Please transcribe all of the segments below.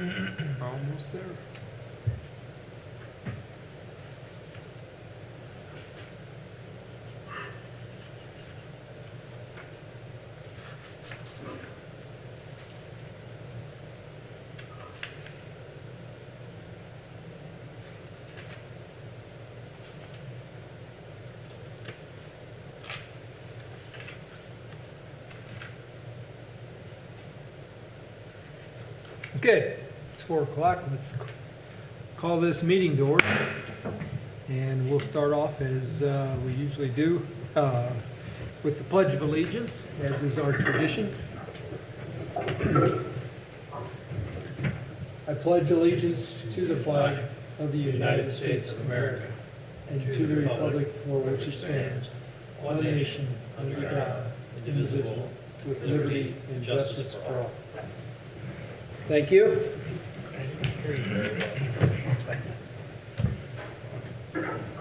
Almost there. Okay, it's 4 o'clock. Let's call this meeting to order. And we'll start off as we usually do with the Pledge of Allegiance, as is our tradition. I pledge allegiance to the flag of the United States of America and to the republic for which it stands, one nation, under God, indivisible, with liberty and justice for all. Thank you.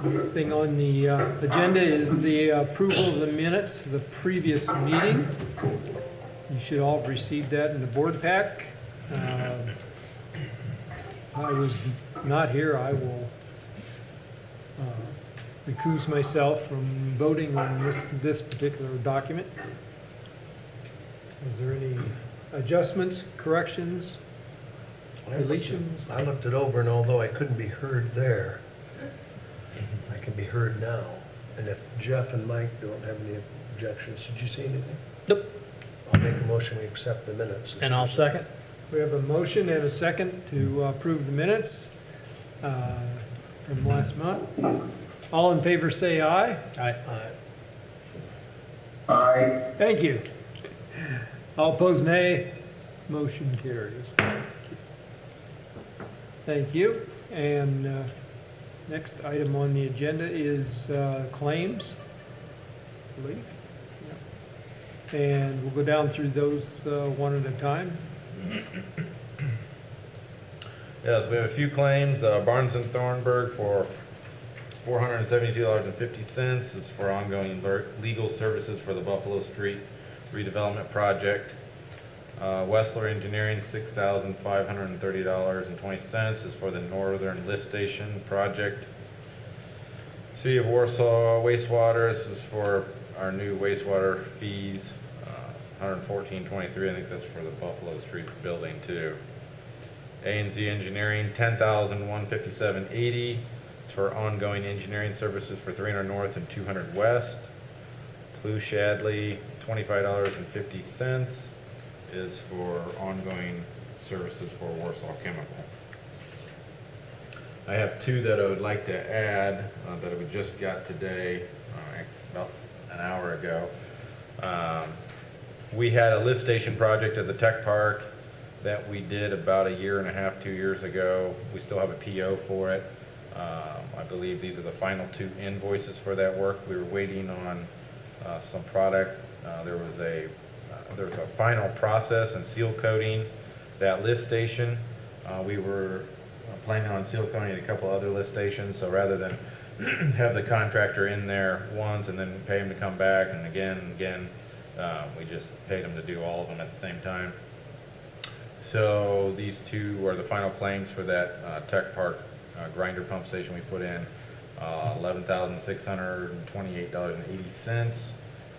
Next thing on the agenda is the approval of the minutes of the previous meeting. You should all have received that in the board pack. I was not here. I will recuse myself from voting on this particular document. Is there any adjustments, corrections, deletions? I looked it over, and although I couldn't be heard there, I can be heard now. And if Jeff and Mike don't have any objections, did you see anything? Nope. I'll make a motion, we accept the minutes. And I'll second. We have a motion and a second to approve the minutes from last month. All in favor say aye. Aye. Aye. Thank you. All opposed, nay. Motion carries. Thank you. And next item on the agenda is claims, I believe. Yeah. And we'll go down through those one at a time. Yes, we have a few claims. Barnes and Thornburg for $472.50 is for ongoing legal services for the Buffalo Street redevelopment project. Wessler Engineering, $6,530.20 is for the Northern Lift Station project. City of Warsaw wastewater, this is for our new wastewater fees, $114.23. I think that's for the Buffalo Street building too. A&Z Engineering, $10,157.80. It's for ongoing engineering services for 300 North and 200 West. Blue Shadley, $25.50 is for ongoing services for Warsaw Chemical. I have two that I would like to add that we just got today, about an hour ago. We had a lift station project at the Tech Park that we did about 1.5 years, 2 years ago. We still have a PO for it. I believe these are the final 2 invoices for that work. We were waiting on some product. There was a final process and seal coating that lift station. We were planning on seal coating a couple other lift stations, so rather than have the contractor in there once and then pay him to come back and again, we just paid him to do all of them at the same time. So these 2 are the final claims for that Tech Park grinder pump station we put in. $11,628.80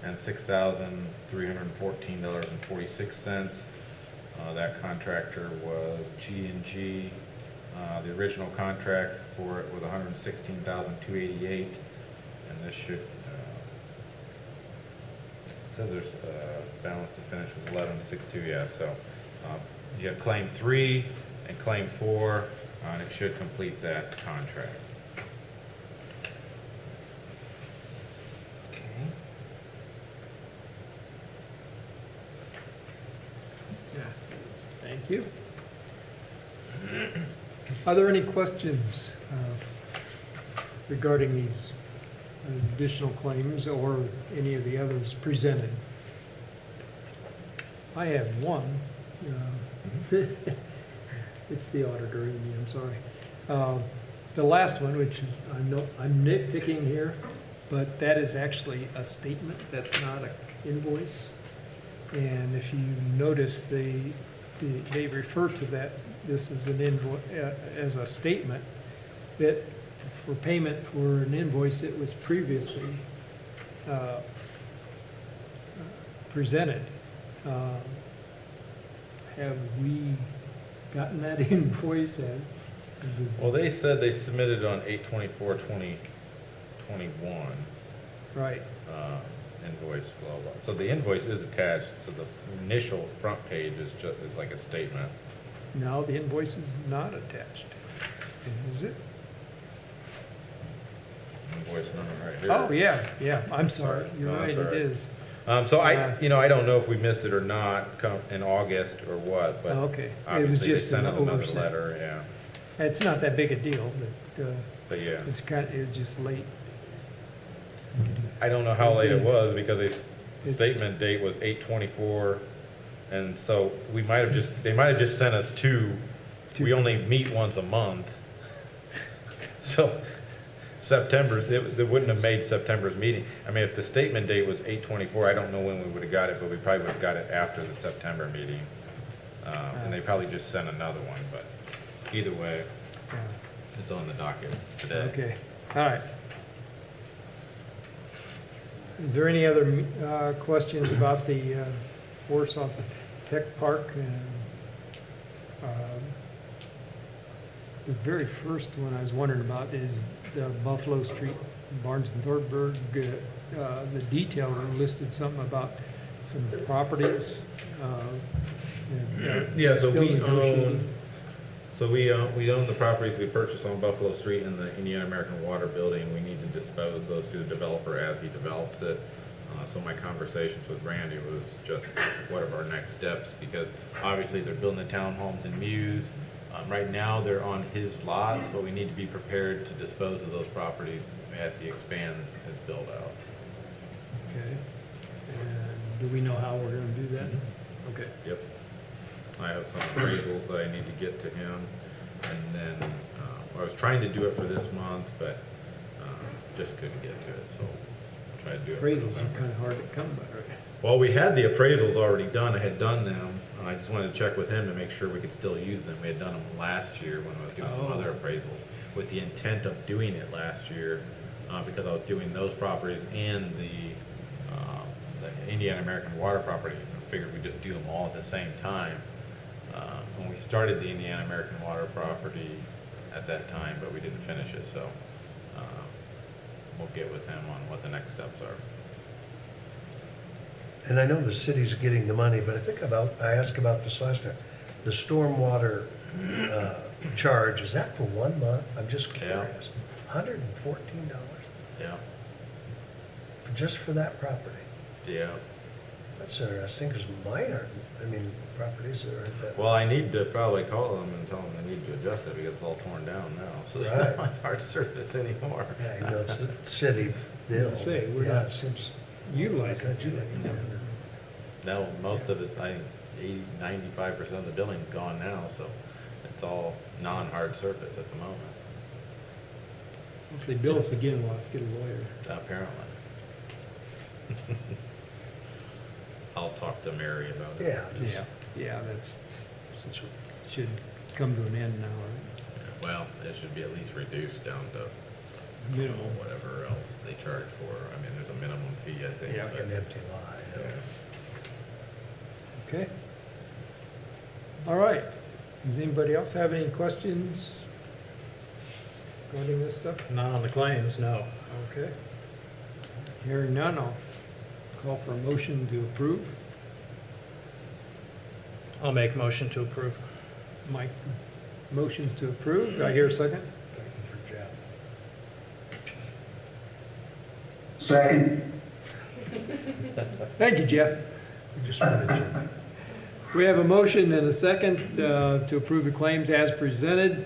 and $6,314.46. That contractor was G&G. The original contract for it was $116,288, and this should says there's balance to finish was $11,622. Yeah, so you have claim 3 and claim 4, and it should complete that contract. Thank you. Are there any questions regarding these additional claims or any of the others presented? I have one. It's the auditor in me, I'm sorry. The last one, which I'm nitpicking here, but that is actually a statement. That's not an invoice. And if you notice, the they refer to that, this is an invoice, as a statement, that for payment for an invoice that was previously presented. Have we gotten that invoice in? Well, they said they submitted on 8/24/2021, Right, invoice, blah, blah. So the invoice is attached, so the initial front page is like a statement. now the invoice is not attached, is it? Invoice number right here. Oh, yeah, I'm sorry, you're No, right, that's it all right. is. So I don't know if we missed it or not in August or what, but Oh, okay. It was obviously they just sent an us another oversight. letter, yeah. It's not that big a deal, but But yeah, it's just late. I don't know how late it was because the It's- statement date was 8/24, and so they might have just sent us two. Two. We only meet once a month. So September, they wouldn't have made September's meeting. I mean, if the statement date was 8/24, I don't know when we would have got it, but we probably would have got it after the September meeting. And they probably just sent another one, but either way, Yeah. it's on the docket today. Okay, all right. Is there any other questions about the horse off the tech park? The very first one I was wondering about is the Buffalo Street Barnes and Thornburg. The detail listed something about some properties. Yeah, so still we negotiating. we own the properties we purchased on Buffalo Street and the Indiana American Water Building. We need to dispose those to the developer as he develops it. So my conversations with Randy was just what are our next steps, because obviously they're building the townhomes in Muse. Right now, they're on his lots, but we need to be prepared to dispose of those properties as he expands his build out. Okay. And do we know how we're gonna do that? Okay. Yep. I have some appraisals that I need to get to him, and then, I was trying to do it for this month, but, just couldn't get to it, so I'll try to do it. for Appraisals are November. kind of hard to come by. Well, we had the appraisals already done, I had done them, and I just wanted to check with him to make sure we could still use them. We had done them last year when I was doing some Oh. other appraisals, with the intent of doing it last year, because I was doing those properties and the Indiana American Water property. I figured we'd just do them all at the same time. When we started the Indiana American Water property at that time, but we didn't finish it, so we'll get with him on what the next steps are. And I know the city's getting the money, but I asked about this last time. The stormwater charge, is that for 1 month? I'm just curious. $114 Yeah, just for that property? yeah. That's interesting, because mine aren't, properties that aren't that. Well, I need to probably call them and tell them they need to adjust it because it's all torn down now, so it's Right. not hard to surface anymore. Yeah, you know, it's a city bill. Say, we're Yeah, not- it seems. Utilize it. Now, most of it, 95% of the building's gone now, so it's all non-hard surface at the moment, If they bill us again, we'll have to get a lawyer. apparently. I'll talk to Mary about it. Yeah, just, Yeah, that's, since we- should come to an end now, right? Well, it should be at least reduced down to Minimum. whatever else they charge for. I mean, there's a minimum fee, I think. Yeah. but- an empty lot. Yeah. Okay. All right. Does anybody else have any questions regarding this stuff? Not on the claims, no. Okay. Hearing none, I'll call for a motion to approve. I'll make motion to approve. Mike, motion to approve. Do I hear a second? Thank you for Jeff. Second. Thank you, Jeff. We just wanted you. We have a motion and a second to approve the claims as presented.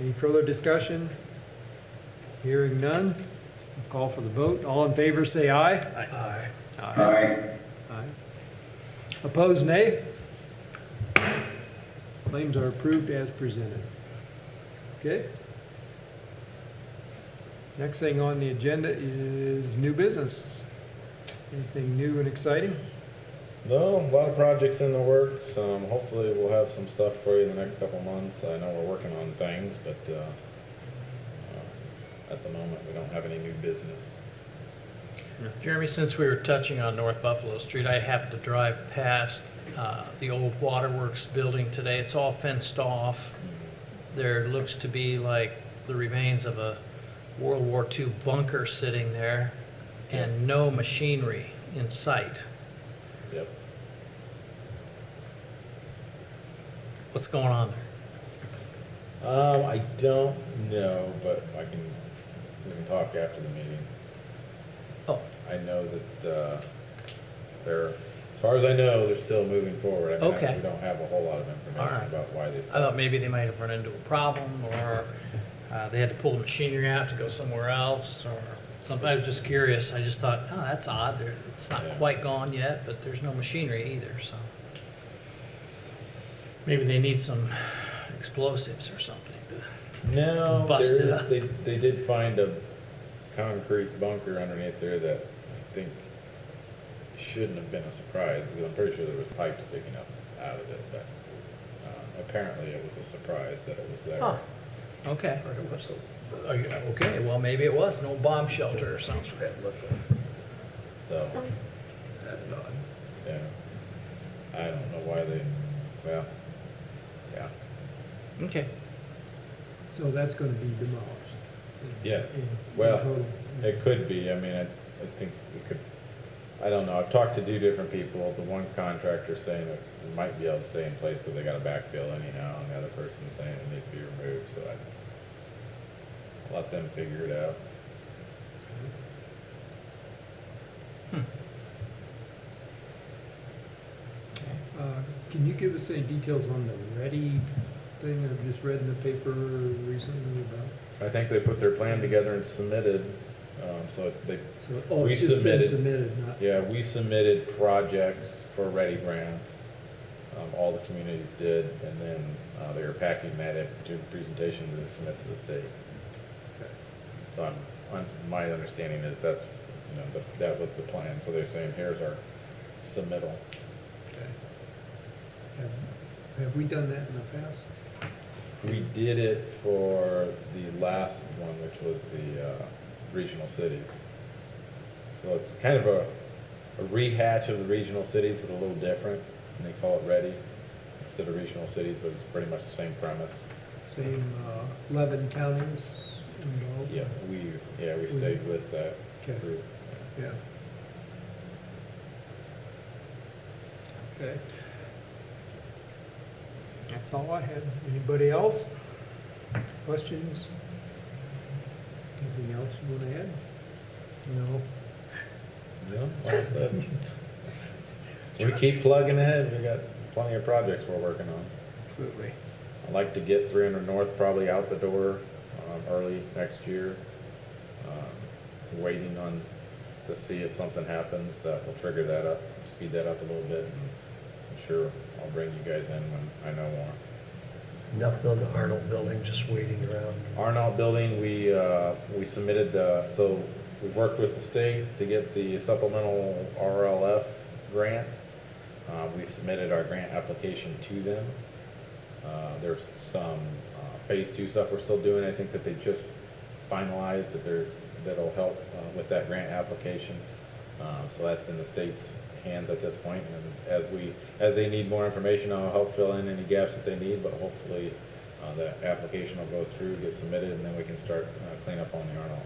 Any further discussion? Hearing none, I'll call for the vote. All in favor, say aye. Aye. Aye. Aye. Opposed, nay? Claims are approved as presented. Okay? Next thing on the agenda is new business. Anything new and exciting? No, a lot of projects in the works. Hopefully we'll have some stuff for you in the next couple months. I know we're working on things, but, at the moment, we don't have any new business. Jeremy, since we were touching on North Buffalo Street, I happened to drive past the old Waterworks building today. It's all fenced off. There looks to be like the remains of a World War II bunker sitting there and no machinery in sight. Yep. What's going on there? I don't know, but we can talk after the meeting. Oh, I know that, as far as I know, they're still moving forward. I mean, Okay. we don't have a whole lot of All information right. about why they. I thought maybe they might have run into a problem, or they had to pull the machinery out to go somewhere else, or something. I was just curious. I just thought, oh, that's odd. It's not Yeah. quite gone yet, but there's no machinery either, so. Maybe they need some explosives or something. No, Bust it there up. is, they did find a concrete bunker underneath there that I think shouldn't have been a surprise, because I'm pretty sure there was pipes sticking up out of it, but, apparently it was a surprise that it was there. Huh, okay. Okay, well, maybe it was an old bomb shelter or something. So, That's odd. yeah, I don't know why well, yeah, Okay. So that's gonna be demolished? yes, In well, total. it could be, I mean, I think it could, I don't know, I've talked to two different people, the one contractor saying that it might be able to stay in place because they got a backfill anyhow, and the other person saying it needs to be removed, so I'll let them figure it out. Can you give us any details on the Ready thing I've just read in the paper recently about? I think they put their plan together and submitted, so they, So, oh, We it's just been submitted. submitted, not, yeah, we submitted projects for Ready grants. All the communities did, and then, they were packing that into the presentation to submit to the state. So my understanding is that's, that was the plan, so they're saying, here's our submittal. have we done that in the past? We did it for the last one, which was the, regional cities. So it's kind of a rehatch of the regional cities, but a little different, and they call it Ready instead of regional cities, but it's pretty much the same premise. Same, 11 counties involved? Yeah, we stayed with that Okay. group. Yeah. Okay. That's all I had. Anybody else? Questions? Anything else you want to add? No? Yeah, like I said, we keep plugging ahead, we got plenty of projects we're working on. Absolutely. I'd like to get 300 North probably out the door, early next year. Waiting on, to see if something happens that will trigger that up, speed that up a little bit. And I'm sure I'll bring you guys in when I know more. Nothing on the Arnold building, just waiting around. Arnold Building, we submitted, so we worked with the state to get the supplemental RLF grant. We submitted our grant application to them. There's some phase 2 stuff we're still doing. I think that they just finalized that'll help with that grant application. So that's in the state's hands at this point, and as they need more information, I'll help fill in any gaps that they need, but hopefully the application will go through, get submitted, and then we can start clean up on the Arnold.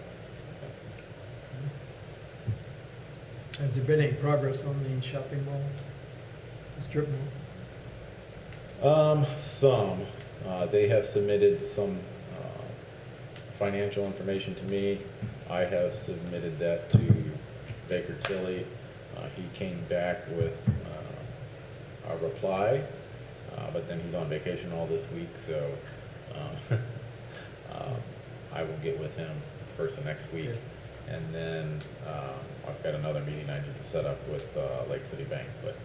Has there been any progress on the shopping mall? The strip mall? Some, they have submitted some financial information to me. I have submitted that to Baker Tilly. He came back with a reply, but then he's on vacation all this week, so I will get with him first of next week. And then I've got another meeting I need to set up with Lake City Bank, but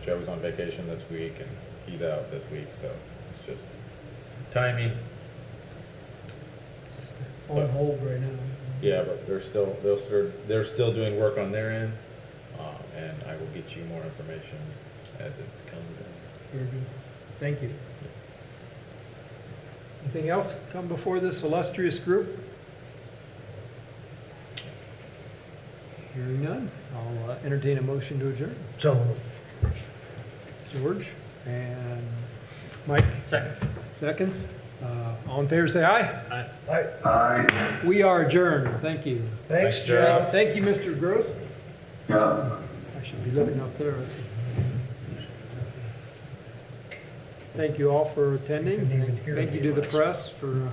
Joe's on vacation this week and he's out this week, so it's just timing. On hold right now. Yeah, but they're still doing work on their end, and I will get you more information as it comes in. Very good. Thank you. Anything else come before this illustrious group? Hearing none, I'll entertain a motion to adjourn. So, George and Mike, Second. seconds. All in favor, say aye. Aye. We are adjourned. Thank you. thanks, Thanks, Jeff. Thank you, Mr. Gross. Yeah. I should be looking up there. Thank you all for attending. Couldn't even hear Thank me you to the last. press for